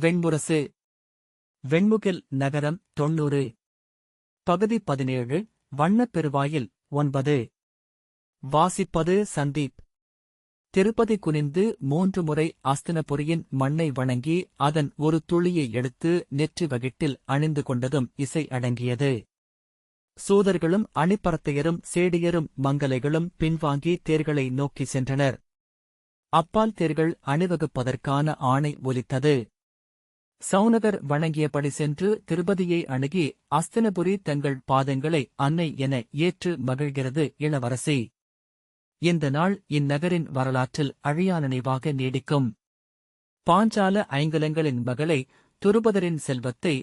வெண்முரசு. வெண்முகில் நகரம் 90. பகுதி 17. வண்ணப் பெருவாயில் 9. வாசிப்பது சந்தீப். திருப்பதி குனிந்து 3 முறை அஸ்தினபுரியின் மண்ணை வணங்கி அதன் ஒரு துளியை எடுத்து நெற்றி வகிட்டில் அணிந்து கொண்டதும் இசை அடங்கியது. சூதர்களும் அணிப்பரத்தையரும் சேடியரும் மங்கலைகளும் பின்வாங்கி தேர்களை நோக்கி சென்றனர். அப்பால் தேர்கள் அணிவகுப்பதற்கான ஆணை ஒலித்தது. சௌனகர் வணங்கியபடி சென்று திருப்பதியை அணுகி அஸ்தினபுரி தங்கள் பாதங்களை அன்னை என ஏற்று மகிழ்கிறது இளவரசி. இந்த நாள் இந்நகரின் வரலாற்றில் அழியா நினைவாக நீடிக்கும். பாஞ்சால ஐங்கலங்களின் மகளை, துருபதரின் செல்வத்தை,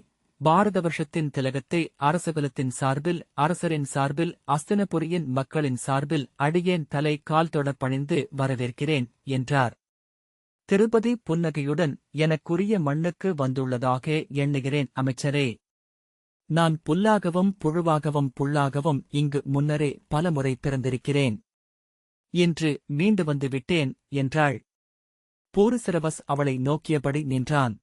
பாரத வருஷத்தின் திலகத்தை அரசகுலத்தின் சார்பில், அரசரின் சார்பில், அஸ்தினபுரியின் மக்களின் சார்பில் அடியேன் தலை கால் தொடப் பணிந்து வரவேற்கிறேன் என்றார். திருப்பதி புன்னகையுடன் எனக்குரிய மண்ணுக்கு வந்துள்ளதாக எண்ணுகிறேன் அமைச்சரே. நான் புல்லாகவும் புழுவாகவும் புல்லாகவும் இங்கு முன்னரே பலமுறை பிறந்திருக்கிறேன். இன்று மீண்டு வந்து விட்டேன் என்றாள். பூரிசிரவஸ் அவளை நோக்கியபடி நின்றான்.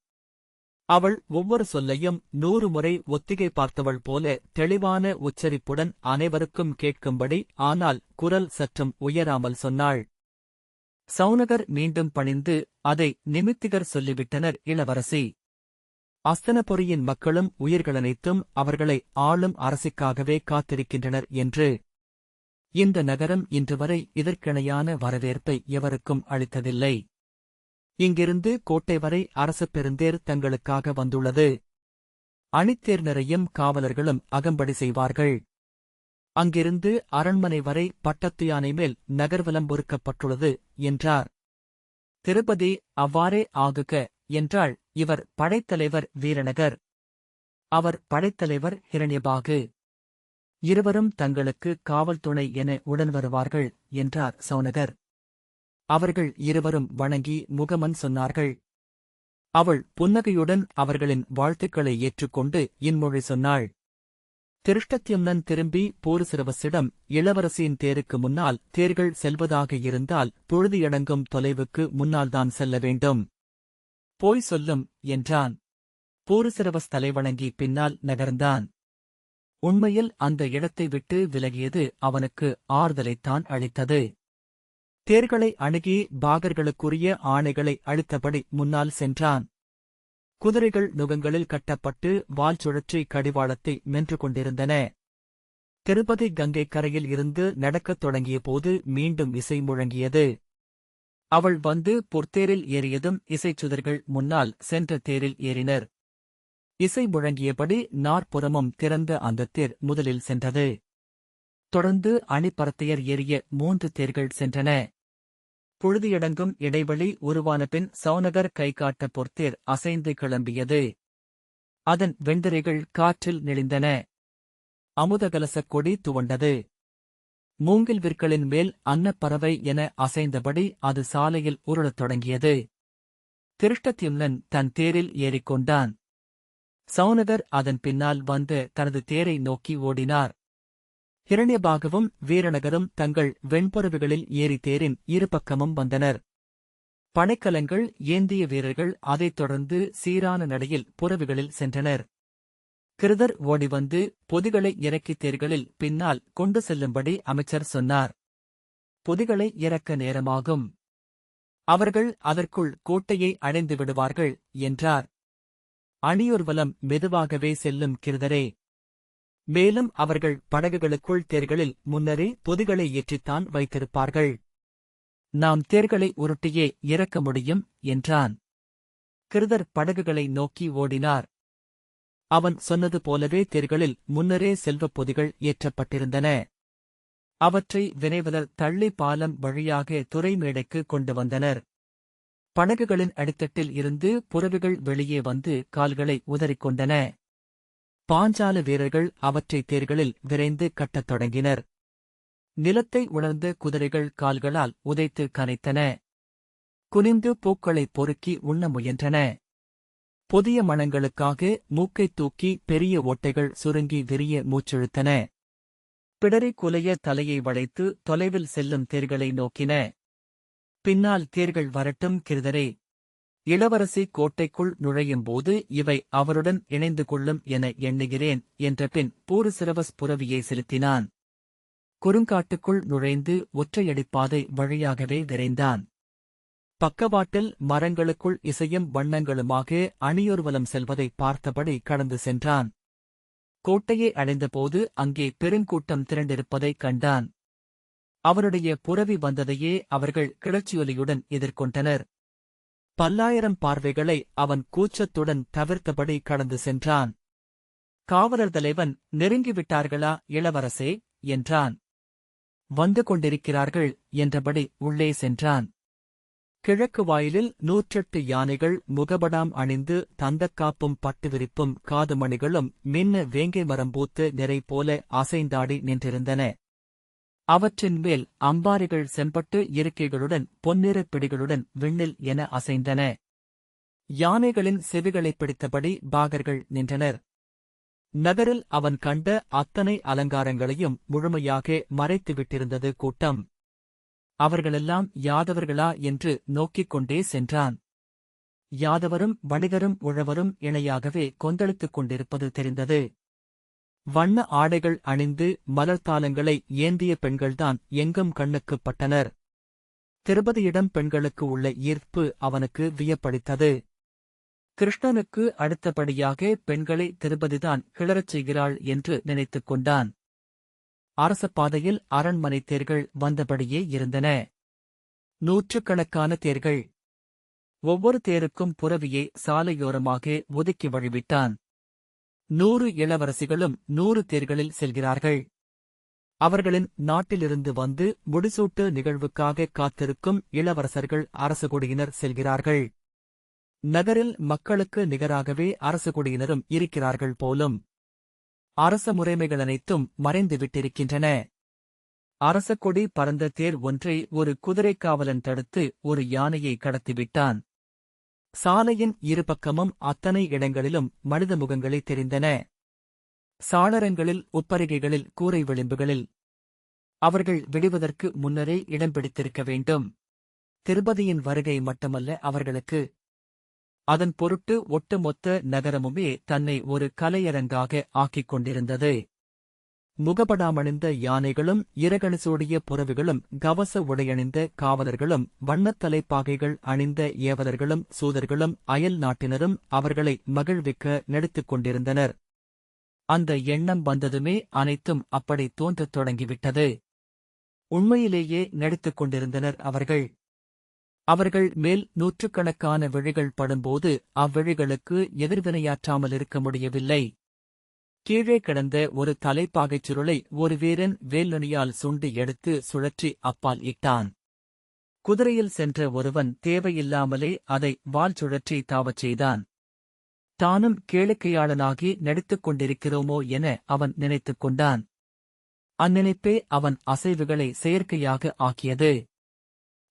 அவள் ஒவ்வொரு சொல்லையும் 100 முறை ஒத்திகை பார்த்தவள் போல தெளிவான உச்சரிப்புடன் அனைவருக்கும் கேட்கும்படி, ஆனால் குரல் சற்றும் உயராமல் சொன்னாள். சௌனகர் மீண்டும் பணிந்து, அதை நிமித்திகர் சொல்லிவிட்டனர் இளவரசி. அஸ்தினபுரியின் மக்களும் உயிர்களனைத்தும் அவர்களை ஆளும் அரசிக்காகவே காத்திருக்கின்றனர் என்று. இந்த நகரம் இன்று வரை இதற்கிணையான வரவேற்பை எவருக்கும் அளித்ததில்லை. இங்கிருந்து கோட்டை வரை அரசு பெருந்தேர் தங்களுக்காக வந்துள்ளது. அணித்தேர் நிறையும் காவலர்களும் அகம்படி செய்வார்கள். அங்கிருந்து அரண்மனை வரை பட்டத்து யானை மேல் நகர்வலம் பொறுக்கப்பட்டுள்ளது என்றார். திருப்பதி அவ்வாறே ஆகுக என்றாள். இவர் படைத்தலைவர் வீரநகர், அவர் படைத்தலைவர் ஹிரண்யபாகு. இருவரும் தங்களுக்கு காவல் துணை என உடன் வருவார்கள் என்றார் சௌனகர். அவர்கள் இருவரும் வணங்கி முகமன் சொன்னார்கள். அவள் புன்னகையுடன் அவர்களின் வாழ்த்துக்களை ஏற்றுக்கொண்டு இன்மொழி சொன்னாள். திருஷ்டத்யும்னன் திரும்பி பூரிசிரவசிடம், இளவரசியின் தேருக்கு முன்னால் தேர்கள் செல்வதாக இருந்தால் பொழுதியடங்கும் தொலைவுக்கு முன்னால்தான் செல்ல வேண்டும். போய் சொல்லும் என்றான். பூரிசிரவஸ் தலைவணங்கி பின்னால் நகர்ந்தான். உண்மையில் அந்த இடத்தை விட்டு விலகியது அவனுக்கு ஆறுதலைத்தான் அளித்தது. தேர்களை அணுகி பாகர்களுக்குரிய ஆணைகளை அளித்தபடி முன்னால் சென்றான். குதிரைகள் நுகங்களில் கட்டப்பட்டு வால் சுழற்றி கடிவாளத்தை மென்று கொண்டிருந்தன. திருப்பதி கங்கை கரையில் இருந்து நடக்கத் தொடங்கியபோது மீண்டும் இசை முழங்கியது. அவள் வந்து பொற்தேரில் ஏறியதும் இசைச்சுதர்கள் முன்னால் சென்ற தேரில் ஏறினர். இசை முழங்கியபடி நாற்புறமும் திறந்த அந்த தேர் முதலில் சென்றது. தொடர்ந்து அணிப்பரத்தையர் ஏறிய 3 தேர்கள் சென்றன. பொழுதியடங்கும் இடைவெளி உருவான பின் சௌனகர் கைகாட்ட பொற்தேர் அசைந்து கிளம்பியது. அதன் வெண்திரைகள் காற்றில் நெளிந்தன. அமுதகலசக் கொடி துவண்டது. மூங்கில் விற்களின் மேல் அன்னப்பறவை என அசைந்தபடி அது சாலையில் உருளத் தொடங்கியது. திருஷ்டத்யும்னன் தன் தேரில் ஏறிக்கொண்டான். சௌனகர் அதன் பின்னால் வந்து தனது தேரை நோக்கி ஓடினார். ஹிரண்யபாகுவும் வீரநகரும் தங்கள் வெண்பொறவுகளில் ஏறி தேரின் இருபக்கமும் வந்தனர். படைக்கலங்கள் ஏந்திய வீரர்கள் அதைத் தொடர்ந்து சீரான நடையில் புறவுகளில் சென்றனர். கிருதர் ஓடிவந்து பொதிகளை இறக்கி தேர்களில் பின்னால் கொண்டு செல்லும்படி அமைச்சர் சொன்னார். பொதிகளை இறக்க நேரமாகும். அவர்கள் அதற்குள் கோட்டையை அடைந்து விடுவார்கள் என்றார். அணியூர்வலம் மெதுவாகவே செல்லும் கிருதரே. மேலும் அவர்கள் படகுகளுக்குள் தேர்களில் முன்னரே பொதிகளை ஏற்றித்தான் வைத்திருப்பார்கள். நாம் தேர்களை உருட்டியே இறக்க முடியும் என்றான். கிருதர் படகுகளை நோக்கி ஓடினார். அவன் சொன்னது போலவே தேர்களில் முன்னரே செல்வப் பொதிகள் ஏற்றப்பட்டிருந்தன. அவற்றை விரைவலர் தள்ளி பாலம் வழியாக துறைமேடைக்கு கொண்டு வந்தனர். படகுகளின் அடித்தட்டில் இருந்து புறவுகள் வெளியே வந்து கால்களை உதறிக்கொண்டன. பாஞ்சால வீரர்கள் அவற்றை தேர்களில் விரைந்து கட்டத் தொடங்கினர். நிலத்தை உணர்ந்த குதிரைகள் கால்களால் உதைத்து கனைத்தன. குனிந்து பூக்களைப் பொறுக்கி உண்ண முயன்றன. புதிய மணங்களுக்காக மூக்கைத் தூக்கி பெரிய ஓட்டைகள் சுருங்கி விரிய மூச்செழுத்தன. பிடரி குலைய தலையை வளைத்து தொலைவில் செல்லும் தேர்களை நோக்கின. பின்னால் தேர்கள் வரட்டும் கிருதரே. இளவரசி கோட்டைக்குள் நுழையும்போது இவை அவருடன் இணைந்து கொள்ளும் என எண்ணுகிறேன் என்ற பின் பூரிசிரவஸ் புரவியை செலுத்தினான். குறுங்காட்டுக்குள் நுழைந்து ஒற்றையடிப்பாதை வழியாகவே விரைந்தான். பக்கவாட்டில் மரங்களுக்குள் இசையும் வண்ணங்களுமாக அணியூர்வலம் செல்வதை பார்த்தபடி கடந்து சென்றான். கோட்டையை அடைந்தபோது அங்கே பெருங்கூட்டம் திரண்டிருப்பதைக் கண்டான். அவனுடைய புரவி வந்ததையே அவர்கள் கிளர்ச்சியொலியுடன் எதிர்கொண்டனர். பல்லாயிரம் பார்வைகளை அவன் கூச்சத்துடன் தவிர்த்தபடி கடந்து சென்றான். காவலர் தலைவன், நெருங்கிவிட்டார்களா இளவரசே என்றான். வந்து கொண்டிருக்கிறார்கள் என்றபடி உள்ளே சென்றான். கிழக்கு வாயிலில் 108 யானைகள் முகபடாம் அணிந்து தந்தக்காப்பும் பட்டு விரிப்பும் காதுமணிகளும் மின்ன வேங்கை மரம்பூத்து நிறை போல அசைந்தாடி நின்றிருந்தன. அவற்றின் மேல் அம்பாரிகள் செம்பட்டு இருக்கைகளுடன் பொன்னிறப் பிடிகளுடன் விண்ணில் என அசைந்தன. யானைகளின் செவிகளைப் பிடித்தபடி பாகர்கள் நின்றனர். நகரில் அவன் கண்ட அத்தனை அலங்காரங்களையும் முழுமையாக மறைத்துவிட்டிருந்தது கூட்டம். அவர்களெல்லாம் யாதவர்களா என்று நோக்கிக் கொண்டே சென்றான். யாதவரும் வணிகரும் உழவரும் இணையாகவே கொந்தளித்துக் கொண்டிருப்பது தெரிந்தது. வண்ண ஆடைகள் அணிந்து மலர்த்தாலங்களை ஏந்திய பெண்கள்தான் எங்கும் கண்ணுக்குப் பட்டனர். திருபதியிடம் பெண்களுக்கு உள்ள ஈர்ப்பு அவனுக்கு வியப்பளித்தது. கிருஷ்ணனுக்கு அடுத்தபடியாக பெண்களை திருபதிதான் கிளறச் செய்கிறாள் என்று நினைத்துக் கொண்டான். அரசபாதையில் அரண்மனை தேர்கள் வந்தபடியே இருந்தன. நூற்றுக்கணக்கான தேர்கள். ஒவ்வொரு தேருக்கும் புரவியை சாலையோரமாக ஒதுக்கி வழிவிட்டான். 100 இளவரசிகளும் 100 தேர்களில் செல்கிறார்கள். அவர்களின் நாட்டிலிருந்து வந்து முடிசூட்டு நிகழ்வுக்காக காத்திருக்கும் இளவரசர்கள் அரசகுடியினர் செல்கிறார்கள். நகரில் மக்களுக்கு நிகராகவே அரசகுடியினரும் இருக்கிறார்கள் போலும். அரச முறைமைகளனைத்தும் மறைந்துவிட்டிருக்கின்றன. அரசக்கொடி பறந்த தேர் ஒன்றை ஒரு குதிரைக் காவலன் தடுத்து ஒரு யானையை கடத்திவிட்டான். சாலையின் இருபக்கமும் அத்தனை இடங்களிலும் மனித முகங்களே தெரிந்தன. சாளரங்களில், உட்பரிகைகளில், கூரை விளிம்புகளில். அவர்கள் விடுவதற்கு முன்னரே இடம் பிடித்திருக்க வேண்டும். திருப்பதியின் வருகை மட்டுமல்ல அவர்களுக்கு. அதன் பொருட்டு ஒட்டுமொத்த நகரமுமே தன்னை ஒரு கலையரங்காக ஆக்கிக் கொண்டிருந்தது. முகபடாமணிந்த யானைகளும் இரகணிசூடிய புறவிகளும் கவச உடையணிந்த காவலர்களும் வண்ணத் தலைப்பாகைகள் அணிந்த ஏவலர்களும் சூதர்களும் அயல் நாட்டினரும் அவர்களை மகிழ்விக்க நடித்துக் கொண்டிருந்தனர். அந்த எண்ணம் வந்ததுமே அனைத்தும் அப்படி தோன்றத் தொடங்கிவிட்டது. உண்மையிலேயே நடித்துக் கொண்டிருந்தனர் அவர்கள். அவர்கள் மேல் நூற்றுக்கணக்கான விழிகள் படும்போது அவ்விழிகளுக்கு எதிர்வினையாற்றாமல் இருக்க முடியவில்லை. கீழே கிடந்த ஒரு தலைப்பாகைச் சுருளை ஒரு வீரன் வேல்நுனியால் சுண்டி எடுத்து சுழற்றி அப்பால் இட்டான். குதிரையில் சென்ற ஒருவன் தேவையில்லாமலே அதை வால் சுழற்றி தாவச் செய்தான். தானும் கேளிக்கையாளனாகி நடித்துக் கொண்டிருக்கிறோமோ என அவன் நினைத்துக் கொண்டான். அந்நினைப்பே அவன் அசைவுகளை செயற்கையாக ஆக்கியது.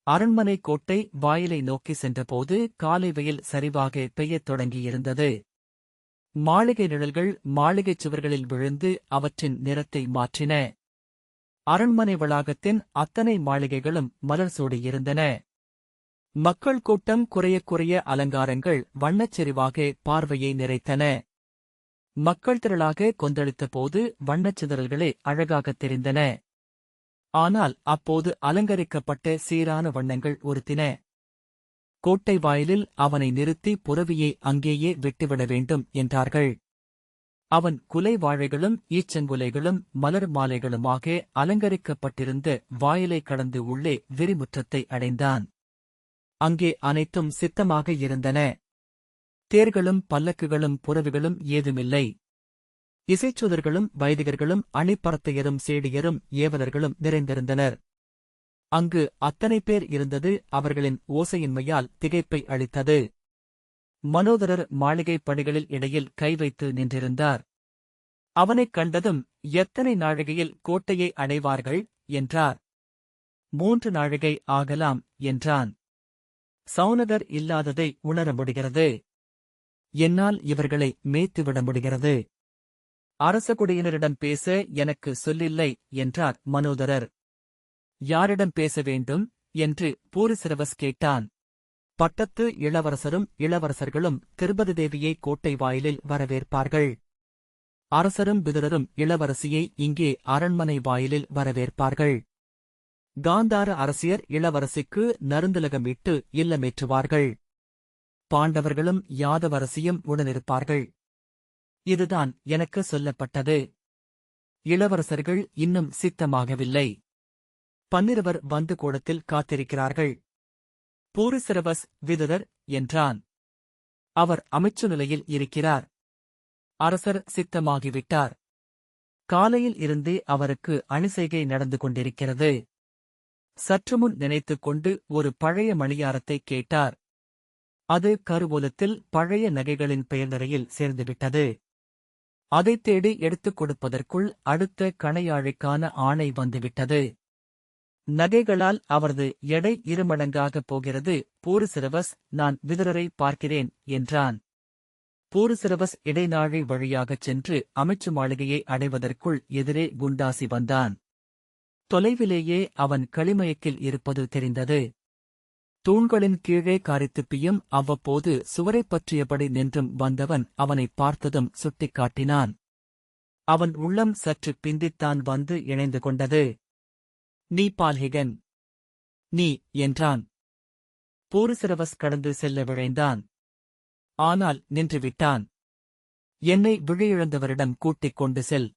அரண்மனை கோட்டை வாயிலை நோக்கி சென்றபோது காலை வெயில் சரிவாக பெய்யத் தொடங்கியிருந்தது. மாளிகை நிழல்கள் மாளிகைச் சுவர்களில் விழுந்து அவற்றின் நிறத்தை மாற்றின. அரண்மனை வளாகத்தின் அத்தனை மாளிகைகளும் மலர் சூடியிருந்தன. மக்கள் கூட்டம் குறையக் குறைய அலங்காரங்கள் வண்ணச் செறிவாக பார்வையை நிறைத்தன. மக்கள் திரளாக கொந்தளித்தபோது வண்ணச் சிதறல்களே அழகாகத் தெரிந்தன. ஆனால் அப்போது அலங்கரிக்கப்பட்ட சீரான வண்ணங்கள் உறுத்தின. கோட்டை வாயிலில் அவனை நிறுத்தி புரவியை அங்கேயே விட்டுவிட வேண்டும் என்றார்கள். அவன் குலை வாழைகளும் ஈச்சங்குலைகளும் மலர் மாலைகளுமாக அலங்கரிக்கப்பட்டிருந்த வாயிலை கடந்து உள்ளே விரிமுற்றத்தை அடைந்தான். அங்கே அனைத்தும் சித்தமாக இருந்தன. தேர்களும் பல்லக்குகளும் புரவிகளும் ஏதுமில்லை. இசைச்சுதர்களும் வைதிகர்களும் அணிப்பறத்தையரும் சேடியரும் ஏவலர்களும் நிறைந்திருந்தனர். அங்கு அத்தனை பேர் இருந்தது அவர்களின் ஓசையின்மையால் திகைப்பை அளித்தது. மனோதரர் மாளிகைப் படிகளில் இடையில் கை வைத்து நின்றிருந்தார். அவனைக் கண்டதும் எத்தனை நாழிகையில் கோட்டையை அடைவார்கள் என்றார். 3 நாழிகை ஆகலாம் என்றான். சௌனகர் இல்லாததை உணர முடிகிறது. என்னால் இவர்களை மேய்த்துவிட முடிகிறது. அரசகுடியினரிடம் பேச எனக்கு சொல்லில்லை என்றார் மனோதரர். யாரிடம் பேச வேண்டும் என்று பூரிசிரவஸ் கேட்டான். பட்டத்து இளவரசரும் இளவரசர்களும் திரௌபதி தேவியை கோட்டை வாயிலில் வரவேற்பார்கள். அரசரும் விதுரரும் இளவரசியை இங்கே அரண்மனை வாயிலில் வரவேற்பார்கள். காந்தார அரசியர் இளவரசிக்கு நறுந்துலகமிட்டு இல்லமேற்றுவார்கள். பாண்டவர்களும் யாதவரசியும் உடனிருப்பார்கள். இதுதான் எனக்கு சொல்லப்பட்டது. இளவரசர்கள் இன்னும் சித்தமாகவில்லை. 12 வந்து கூடத்தில் காத்திருக்கிறார்கள். பூரிசிரவஸ் விதுரர் என்றான். அவர் அமைச்சு நிலையில் இருக்கிறார். அரசர் சித்தமாகிவிட்டார். காலையில் இருந்தே அவருக்கு அணிசெய்கை நடந்து கொண்டிருக்கிறது. சற்றுமுன் நினைத்துக் கொண்டு ஒரு பழைய மணியாரத்தை கேட்டார். அது கருவூலத்தில் பழைய நகைகளின் பெயர் நிறையில் சேர்ந்துவிட்டது. அதைத் தேடி எடுத்துக் கொடுப்பதற்குள் அடுத்த கணையாழிக்கான ஆணை வந்துவிட்டது. நகைகளால் அவரது எடை 2 மடங்காகப் போகிறது. பூரிசிரவஸ், நான் விதுரரை பார்க்கிறேன் என்றான். பூரிசிரவஸ் இடைநாழி வழியாகச் சென்று அமைச்சு மாளிகையை அடைவதற்குள் எதிரே குண்டாசி வந்தான். தொலைவிலேயே அவன் களிமயக்கில் இருப்பது தெரிந்தது. தூண்களின் கீழே காரித்துப்பியும் அவ்வப்போது சுவரைப் பற்றியபடி நின்றும் வந்தவன் அவனைப் பார்த்ததும் சுட்டிக்காட்டினான். அவன் உள்ளம் சற்று பிந்தித்தான் வந்து இணைந்து கொண்டது. நீ பால்ஹிகன். நீ என்றான். பூரிசிரவஸ் கடந்து செல்ல விழைந்தான். ஆனால் நின்றுவிட்டான். என்னை விழியிழந்தவரிடம் கூட்டிக் கொண்டு செல்.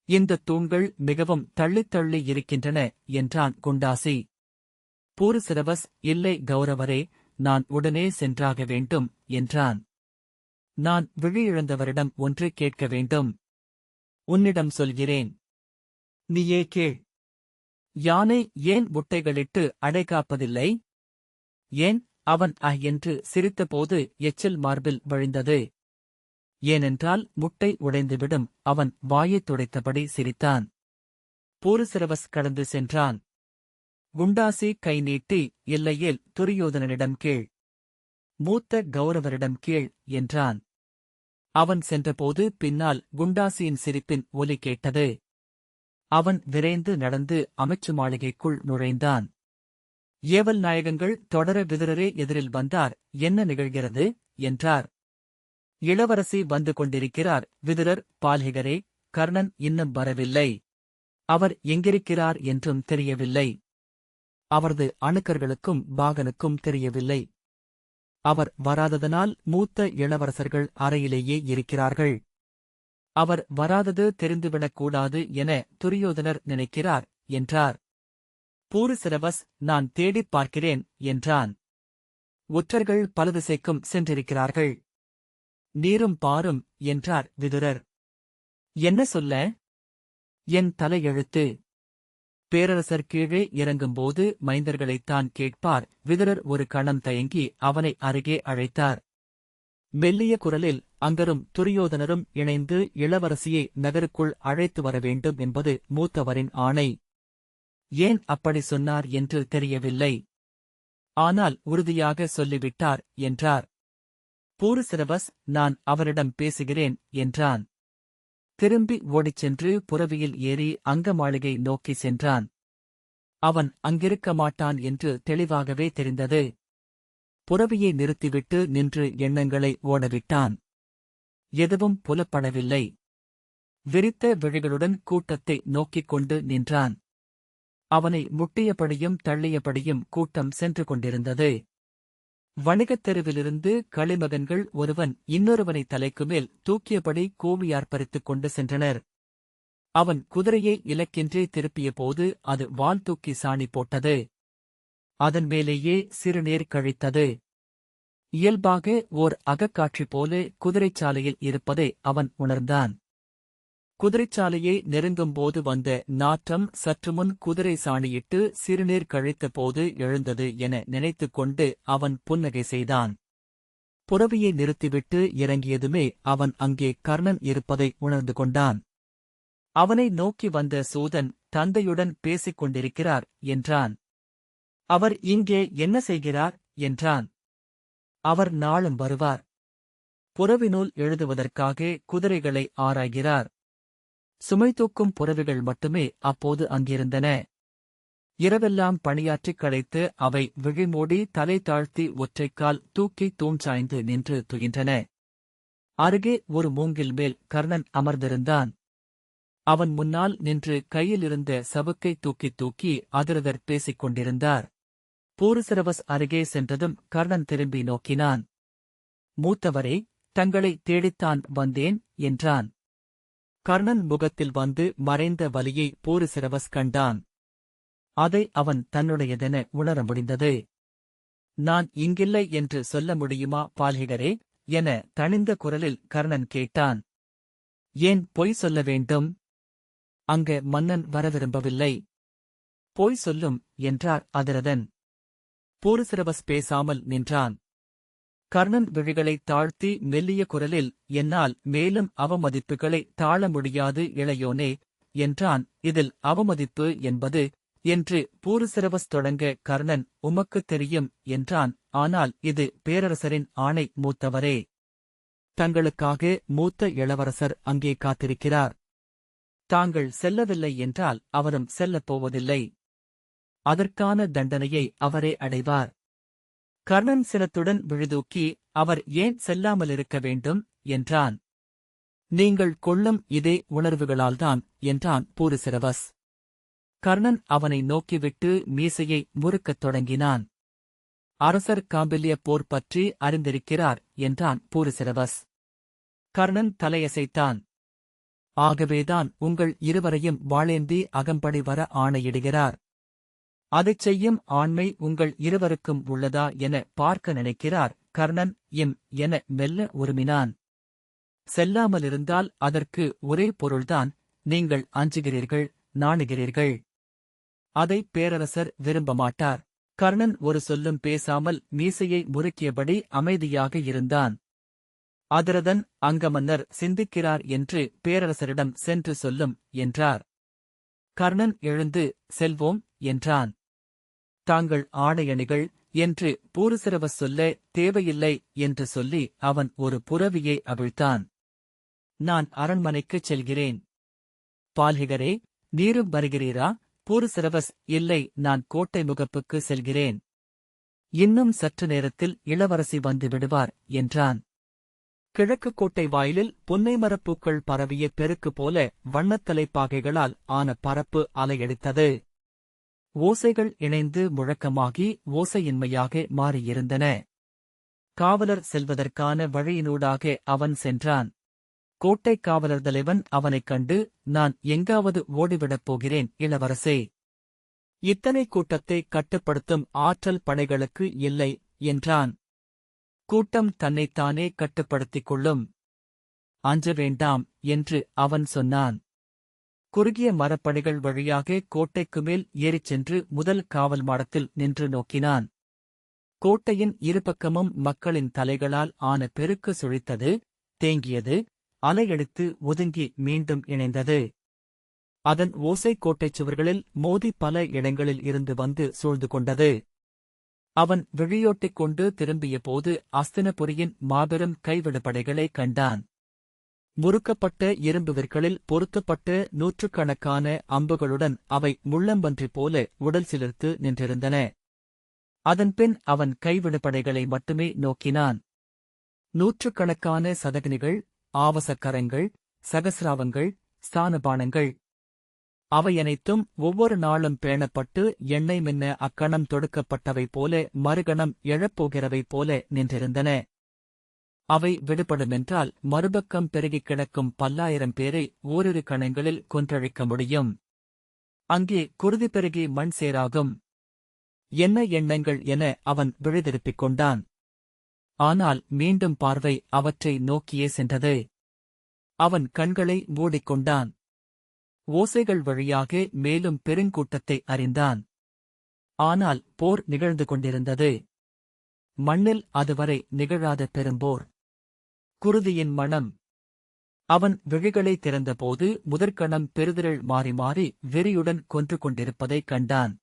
இந்த தூண்கள் மிகவும் தள்ளித் தள்ளி இருக்கின்றன என்றான் குண்டாசி. பூரிசிரவஸ், இல்லை கௌரவரே, நான் உடனே சென்றாக வேண்டும் என்றான். நான் விழியிழந்தவரிடம் ஒன்று கேட்க வேண்டும். உன்னிடம் சொல்கிறேன். நீயே கேள். யானை ஏன் முட்டைகளிட்டு அடைகாப்பதில்லை? ஏன்? அவன் என்று சிரித்தபோது எச்சில் மார்பில் வழிந்தது. ஏனென்றால் முட்டை உடைந்துவிடும். அவன் வாயைத் துடைத்தபடி சிரித்தான். பூரிசிரவஸ் கடந்து சென்றான். குண்டாசி கை நீட்டி, இல்லையேல் துரியோதனனிடம் கேள், மூத்த கௌரவரிடம் கேள் என்றான். அவன் சென்றபோது பின்னால் குண்டாசியின் சிரிப்பின் ஒலி கேட்டது. அவன் விரைந்து நடந்து அமைச்சு மாளிகைக்குள் நுழைந்தான். ஏவல் நாயகங்கள் தொடர விதுரரே எதிரில் வந்தார். என்ன நிகழ்கிறது என்றார். இளவரசி வந்து கொண்டிருக்கிறார். விதுரர், பால்ஹிகரே, கர்ணன் இன்னும் வரவில்லை. அவர் எங்கிருக்கிறார் என்றும் தெரியவில்லை. அவரது அணுக்கர்களுக்கும் பாகனுக்கும் தெரியவில்லை. அவர் வராததனால் மூத்த இளவரசர்கள் அறையிலேயே இருக்கிறார்கள். அவர் வராதது தெரிந்துவிடக்கூடாது என துரியோதனர் நினைக்கிறார் என்றார். பூரிசிரவஸ், நான் தேடிப் பார்க்கிறேன் என்றான். ஒற்றர்கள் பல திசைக்கும் சென்றிருக்கிறார்கள். நீரும் பாரும் என்றார் விதுரர். என்ன சொல்ல? என் தலையெழுத்து. பேரரசர் கீழே இறங்கும்போது மைந்தர்களைத்தான் கேட்பார். விதுரர் ஒரு கணம் தயங்கி அவனை அருகே அழைத்தார். மெல்லிய குரலில், அங்கரும் துரியோதனரும் இணைந்து இளவரசியை நகருக்குள் அழைத்து வர வேண்டும் என்பது மூத்தவரின் ஆணை. ஏன் அப்படி சொன்னார் என்று தெரியவில்லை. ஆனால் உறுதியாக சொல்லிவிட்டார் என்றார். பூரிசிரவஸ், நான் அவரிடம் பேசுகிறேன் என்றான். திரும்பி ஓடிச் சென்று புரவியில் ஏறி அங்க மாளிகை நோக்கி சென்றான். அவன் அங்கிருக்க மாட்டான் என்று தெளிவாகவே தெரிந்தது. புரவியை நிறுத்திவிட்டு நின்று எண்ணங்களை ஓடவிட்டான். எதுவும் புலப்படவில்லை. விரித்த விழிகளுடன் கூட்டத்தை நோக்கிக் கொண்டு நின்றான். அவனை முட்டியபடியும் தள்ளியபடியும் கூட்டம் சென்று கொண்டிருந்தது. வணிகத் தெருவிலிருந்து களிமகன்கள் ஒருவன் இன்னொருவனை தலைக்குமேல் தூக்கியபடி கூவியார்ப்பரித்துக் கொண்டு சென்றனர். அவன் குதிரையை இலக்கின்றே திருப்பியபோது அது வால் தூக்கி சாணி போட்டது. அதன் மேலேயே சிறுநீர் கழித்தது. இயல்பாக ஓர் அகக்காட்சி போல குதிரைச்சாலையில் இருப்பதை அவன் உணர்ந்தான். குதிரைச்சாலையை நெருங்கும்போது வந்த நாற்றம் சற்றுமுன் குதிரை சாணியிட்டு சிறுநீர் கழித்தபோது எழுந்தது என நினைத்துக் கொண்டு அவன் புன்னகை செய்தான். புரவியை நிறுத்திவிட்டு இறங்கியதுமே அவன் அங்கே கர்ணன் இருப்பதை உணர்ந்து கொண்டான். அவனை நோக்கி வந்த சூதன், தந்தையுடன் பேசிக் கொண்டிருக்கிறார் என்றான். அவர் இங்கே என்ன செய்கிறார் என்றான். அவர் நாளும் வருவார். புரவினூல் எழுதுவதற்காக குதிரைகளை ஆராய்கிறார். சுமை தூக்கும் புரவிகள் மட்டுமே அப்போது அங்கிருந்தன. இரவெல்லாம் பணியாற்றிக் களைத்து அவை விழிமூடி தலை தாழ்த்தி ஒற்றைக்கால் தூக்கி தூண் சாய்ந்து நின்று துயின்றன. அருகே ஒரு மூங்கில் மேல் கர்ணன் அமர்ந்திருந்தான். அவன் முன்னால் நின்று கையிலிருந்த சவுக்கை தூக்கித் தூக்கி அதிரதர் பேசிக் கொண்டிருந்தார். பூருசரவஸ் அருகே சென்றதும் கர்ணன் திரும்பி நோக்கினான். மூத்தவரே, தங்களை தேடித்தான் வந்தேன் என்றான். கர்ணன் முகத்தில் வந்து மறைந்த வலியை பூருசரவஸ் கண்டான். அதை அவன் தன்னுடையதென உணர முடிந்தது. நான் இங்கில்லை என்று சொல்ல முடியுமா பால்ஹிகரே என தணிந்த குரலில் கர்ணன் கேட்டான். ஏன் பொய் சொல்ல வேண்டும்? அங்க மன்னன் வர விரும்பவில்லை. பொய் சொல்லும் என்றார் அதிரதன். பூருசரவஸ் பேசாமல் நின்றான். கர்ணன் விழிகளைத் தாழ்த்தி மெல்லிய குரலில், என்னால் மேலும் அவமதிப்புகளை தாழ முடியாது இளையோனே என்றான். இதில் அவமதிப்பு என்பது என்று பூருசரவஸ் தொடங்க கர்ணன் உமக்குத் தெரியும் என்றான். ஆனால் இது பேரரசரின் ஆணை மூத்தவரே. தங்களுக்காக மூத்த இளவரசர் அங்கே காத்திருக்கிறார். தாங்கள் செல்லவில்லை என்றால் அவரும் செல்லப் போவதில்லை. அதற்கான தண்டனையை அவரே அடைவார். கர்ணன் சினத்துடன் விழுதூக்கி, அவர் ஏன் செல்லாமலிருக்க வேண்டும் என்றான். நீங்கள் கொள்ளும் இதே உணர்வுகளால்தான் என்றான் பூருசரவஸ். கர்ணன் அவனை நோக்கிவிட்டு மீசையை முறுக்கத் தொடங்கினான். அரசர் காம்பில்ய போர் பற்றி அறிந்திருக்கிறார் என்றான் பூருசரவஸ். கர்ணன் தலையசைத்தான். ஆகவேதான் உங்கள் இருவரையும் வாளேந்தி அகம்படி வர ஆணையிடுகிறார். அதைச் செய்யும் ஆண்மை உங்கள் இருவருக்கும் உள்ளதா என பார்க்க நினைக்கிறார். கர்ணன் என மெல்ல உருமினான். செல்லாமலிருந்தால் அதற்கு ஒரே பொருள்தான், நீங்கள் அஞ்சுகிறீர்கள், நாணுகிறீர்கள். அதை பேரரசர் விரும்ப மாட்டார். கர்ணன் ஒரு சொல்லும் பேசாமல் மீசையை முறுக்கியபடி அமைதியாக இருந்தான். அதிரதன், அங்கமன்னர் சிந்திக்கிறார் என்று பேரரசரிடம் சென்று சொல்லும் என்றார். கர்ணன் எழுந்து, செல்வோம் என்றான். தாங்கள் ஆணையணிகள் என்று பூருசரவஸ் சொல்ல தேவையில்லை என்று சொல்லி அவன் ஒரு புரவியை அவிழ்த்தான். நான் அரண்மனைக்குச் செல்கிறேன். பால்ஹிகரே, நீரும் வருகிறீரா? பூருசரவஸ், இல்லை, நான் கோட்டை முகப்புக்கு செல்கிறேன். இன்னும் சற்று நேரத்தில் இளவரசி வந்து விடுவார் என்றான். கிழக்கு கோட்டை வாயிலில் புன்னை மரப்பூக்கள் பரவிய பெருக்கு போல வண்ணத்தலைப்பாகைகளால் ஆன பரப்பு அலையடித்தது. ஓசைகள் இணைந்து முழக்கமாகி ஓசையின்மையாக மாறியிருந்தன. காவலர் செல்வதற்கான வழியினூடாக அவன் சென்றான். கோட்டைக் காவலர் தலைவன் அவனைக் கண்டு, நான் எங்காவது ஓடிவிடப் போகிறேன் இளவரசே. இத்தனை கூட்டத்தை கட்டுப்படுத்தும் ஆற்றல் படைகளுக்கு இல்லை என்றான். கூட்டம் தன்னைத்தானே கட்டுப்படுத்திக் கொள்ளும். அஞ்ச வேண்டாம் என்று அவன் சொன்னான். குறுகிய மரப்பணிகள் வழியாக கோட்டைக்கு மேல் ஏறிச் சென்று முதல் காவல் மாடத்தில் நின்று நோக்கினான். கோட்டையின் இருபக்கமும் மக்களின் தலைகளால் ஆன பெருக்கு சுழித்தது, தேங்கியது, அலையடித்து ஒதுங்கி மீண்டும் இணைந்தது. அதன் ஓசை கோட்டைச் சுவர்களில் மோதி பல இடங்களில் இருந்து வந்து சூழ்ந்து கொண்டது. அவன் விழியோட்டிக் கொண்டு திரும்பியபோது அஸ்தினபுரியின் மாபெரும் கைவிடுபடைகளைக் கண்டான். முறுக்கப்பட்ட இரும்பு விற்களில் பொருத்தப்பட்ட நூற்றுக்கணக்கான அம்புகளுடன் அவை முள்ளம்பன்றி போல உடல் சிலிர்த்து நின்றிருந்தன. அதன்பின் அவன் கைவிடுபடைகளை மட்டுமே நோக்கினான். நூற்றுக்கணக்கான சதகினிகள், ஆவசக்கரங்கள், சகசிராவங்கள், ஸ்தானபானங்கள், அவையனைத்தும் ஒவ்வொரு நாளும் பேணப்பட்டு எண்ணெய் மின்ன அக்கணம் தொடுக்கப்பட்டவை போல மறுகணம் எழப்போகிறவை போல நின்றிருந்தன. அவை விடுபடுமென்றால் மறுபக்கம் பெருகிக் கிடக்கும் 10,000 பேரை ஓரிரு கணங்களில் கொன்றழிக்க முடியும். அங்கே குருதி பெருகி மண் சேராகும். என்ன எண்ணங்கள் என அவன் விழிதிருப்பிக் கொண்டான். ஆனால் மீண்டும் பார்வை அவற்றை நோக்கியே சென்றது. அவன் கண்களை மூடிக்கொண்டான். ஓசைகள் வழியாக மேலும் பெருங்கூட்டத்தை அறிந்தான். ஆனால் போர் நிகழ்ந்து கொண்டிருந்தது. மண்ணில் அதுவரை நிகழாத பெரும்போர். குருதியின் மணம். அவன் விழிகளை திறந்தபோது முதற்கணம் பெருதிரள் மாறி மாறி வெறியுடன் கொன்று கொண்டிருப்பதைக் கண்டான்.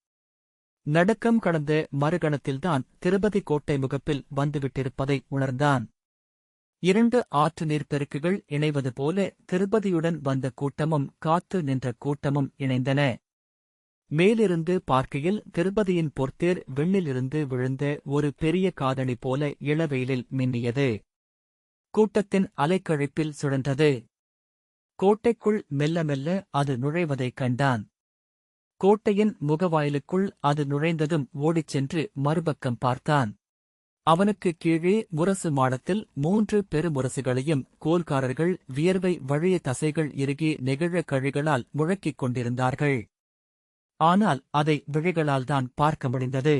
நடுக்கம் கடந்த மறுகணத்தில்தான் திருப்பதி கோட்டை முகப்பில் வந்துவிட்டிருப்பதை உணர்ந்தான். 2 ஆற்று நீர்ப்பெருக்குகள் இணைவது போல திருப்பதியுடன் வந்த கூட்டமும் காத்து நின்ற கூட்டமும் இணைந்தன. மேலிருந்து பார்க்கையில் திருப்பதியின் பொற்தேர் விண்ணிலிருந்து விழுந்த ஒரு பெரிய காதணி போல இளவெயிலில் மின்னியது. கூட்டத்தின் அலைக்கழிப்பில் சுழன்றது. கோட்டைக்குள் மெல்ல மெல்ல அது நுழைவதைக் கண்டான். கோட்டையின் முகவாயிலுக்குள் அது நுழைந்ததும் ஓடிச் சென்று மறுபக்கம் பார்த்தான். அவனுக்கு கீழே முரசு மாடத்தில் 3 பெருமுரசுகளையும் கோல்காரர்கள் வியர்வை வழிய தசைகள் இறுகி நெகிழ கழிகளால் முழக்கிக் கொண்டிருந்தார்கள். ஆனால் அதை விழிகளால்தான் பார்க்க முடிந்தது.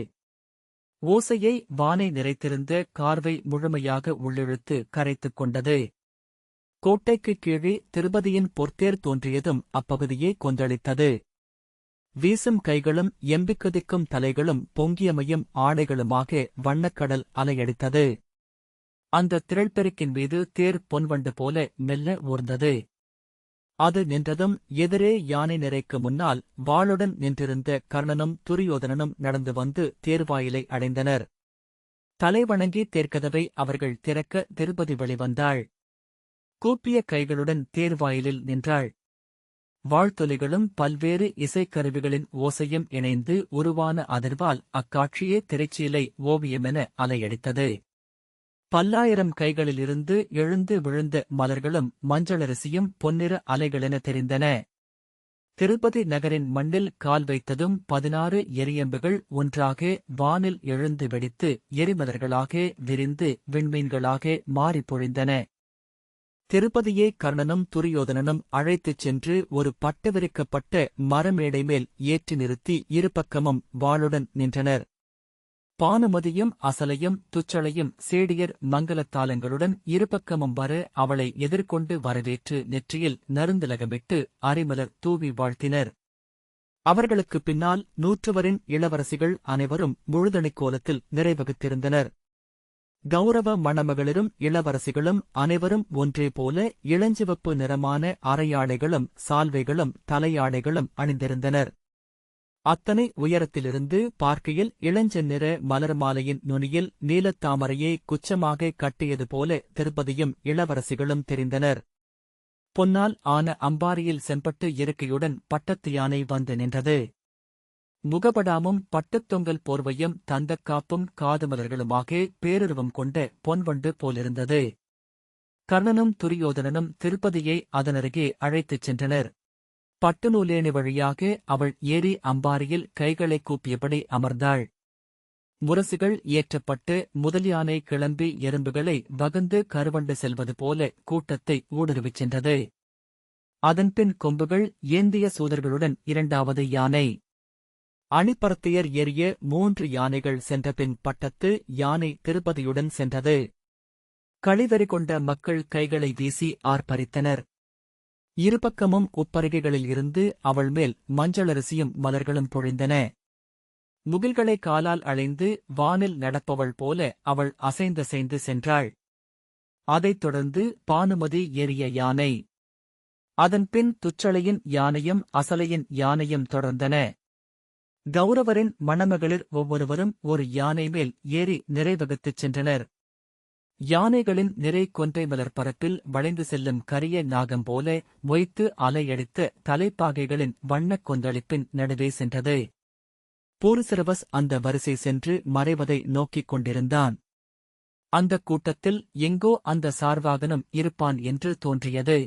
ஓசையை வானை நிறைத்திருந்த கார்வை முழுமையாக உள்ளிழுத்து கரைத்துக் கொண்டது. கோட்டைக்குக் கீழே திருப்பதியின் பொற்தேர் தோன்றியதும் அப்பகுதியே கொந்தளித்தது. வீசும் கைகளும் எம்பிக்குதிக்கும் தலைகளும் பொங்கியமையும் ஆடைகளுமாக வண்ணக்கடல் அலையடித்தது. அந்த திரள்பெருக்கின் மீது தேர் பொன்வண்டு போல மெல்ல ஊர்ந்தது. அது நின்றதும் எதிரே யானை நிறைக்கு முன்னால் வாளுடன் நின்றிருந்த கர்ணனும் துரியோதனனும் நடந்து வந்து தேர்வாயிலை அடைந்தனர். தலைவணங்கி தேர்க்கதவை அவர்கள் திறக்க திருப்பதி வெளிவந்தாள். கூப்பிய கைகளுடன் தேர்வாயிலில் நின்றாள். வாழ்த்தொலிகளும் பல்வேறு இசைக்கருவிகளின் ஓசையும் இணைந்து உருவான அதிர்வால் அக்காட்சியே திரைச்சீலை ஓவியமென அலையடித்தது. பல்லாயிரம் கைகளிலிருந்து எழுந்து விழுந்த மலர்களும் மஞ்சளரிசியும் பொன்னிற அலைகளென தெரிந்தன. திருப்பதி நகரின் மண்ணில் கால் வைத்ததும் 16 எரியம்புகள் ஒன்றாக வானில் எழுந்து வெடித்து எரிமலர்களாக விரிந்து விண்மீன்களாக மாறிப் பொழிந்தன. திருப்பதியை கர்ணனும் துரியோதனனும் அழைத்துச் சென்று ஒரு பட்டவிரிக்கப்பட்ட மரமேடை மேல் ஏற்றி நிறுத்தி இருபக்கமும் வாளுடன் நின்றனர். பானுமதியும் அசலையும் துச்சளையும் சேடியர் மங்கலத்தாளங்களுடன் இருபக்கமும் வர அவளை எதிர்கொண்டு வரவேற்று நெற்றியில் நறுந்திலகமிட்டு அரிமலர் தூவி வாழ்த்தினர். அவர்களுக்குப் பின்னால் 100 இளவரசிகள் அனைவரும் முழுதணிக் கோலத்தில் நிறைவகுத்திருந்தனர். கௌரவ மணமகளிரும் இளவரசிகளும் அனைவரும் ஒன்றே போல இளஞ்சிவப்பு நிறமான அரையாடைகளும் சால்வைகளும் தலையாடைகளும் அணிந்திருந்தனர். அத்தனை உயரத்திலிருந்து பார்க்கையில் இளஞ்செந்நிற மலர் மாலையின் நுனியில் நீலத்தாமரையை குச்சமாக கட்டியது போல திருப்பதியும் இளவரசிகளும் தெரிந்தனர். பொன்னால் ஆன அம்பாரியில் செம்பட்டு இருக்கையுடன் பட்டத்து யானை வந்து நின்றது. முகபடாமும் பட்டுத்தொங்கல் போர்வையும் தந்தக்காப்பும் காதுமலர்களுமாக பேருருவம் கொண்ட பொன்வண்டு போலிருந்தது. கர்ணனும் துரியோதனனும் திருப்பதியை அதனருகே அழைத்துச் சென்றனர். பட்டுநூலேணி வழியாக அவள் ஏறி அம்பாரியில் கைகளை கூப்பியபடி அமர்ந்தாள். முரசுகள் ஏற்றப்பட்டு முதல் யானை கிளம்பி எறும்புகளை வகுந்து கருவண்டு செல்வது போல கூட்டத்தை ஊடுருவிச் சென்றது. அதன்பின் கொம்புகள் ஏந்திய சூதர்களுடன் 2வது யானை. அணிபரத்தையர் ஏறிய 3 யானைகள் சென்றபின் பட்டத்து யானை திருப்பதியுடன் சென்றது. களிவெறி கொண்ட மக்கள் கைகளை வீசி ஆர்ப்பரித்தனர். இருபக்கமும் உப்பரிகைகளில் இருந்து அவள் மேல் மஞ்சளரிசியும் மலர்களும் பொழிந்தன. முகில்களை காலால் அழைந்து வானில் நடப்பவள் போல அவள் அசைந்தசைந்து சென்றாள். அதைத் தொடர்ந்து பானுமதி ஏறிய யானை. அதன்பின் துச்சளையின் யானையும் அசலையின் யானையும் தொடர்ந்தன. கௌரவரின் மணமகளிர் ஒவ்வொருவரும் ஒரு யானை மேல் ஏறி நிறைவகுத்துச் சென்றனர். யானைகளின் நிறை கொன்றை மலர் பரப்பில் வளைந்து செல்லும் கரிய நாகம் போல மொய்த்து அலையடித்த தலைப்பாகைகளின் வண்ணக் கொந்தளிப்பின் நடுவே சென்றது. பூரிசிரவஸ் அந்த வரிசை சென்று மறைவதை நோக்கிக் கொண்டிருந்தான். அந்தக் கூட்டத்தில் எங்கோ அந்த சார்வாகனும் இருப்பான் என்று தோன்றியது.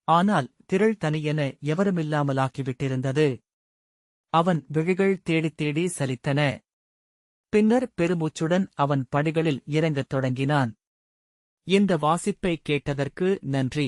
ஆனால் திரள் தனியென எவருமில்லாமலாக்கிவிட்டிருந்தது. அவன் விழிகள் தேடித் தேடி சலித்தன. பின்னர் பெருமூச்சுடன் அவன் படிகளில் இறங்கத் தொடங்கினான். இந்த வாசிப்பை கேட்டதற்கு நன்றி.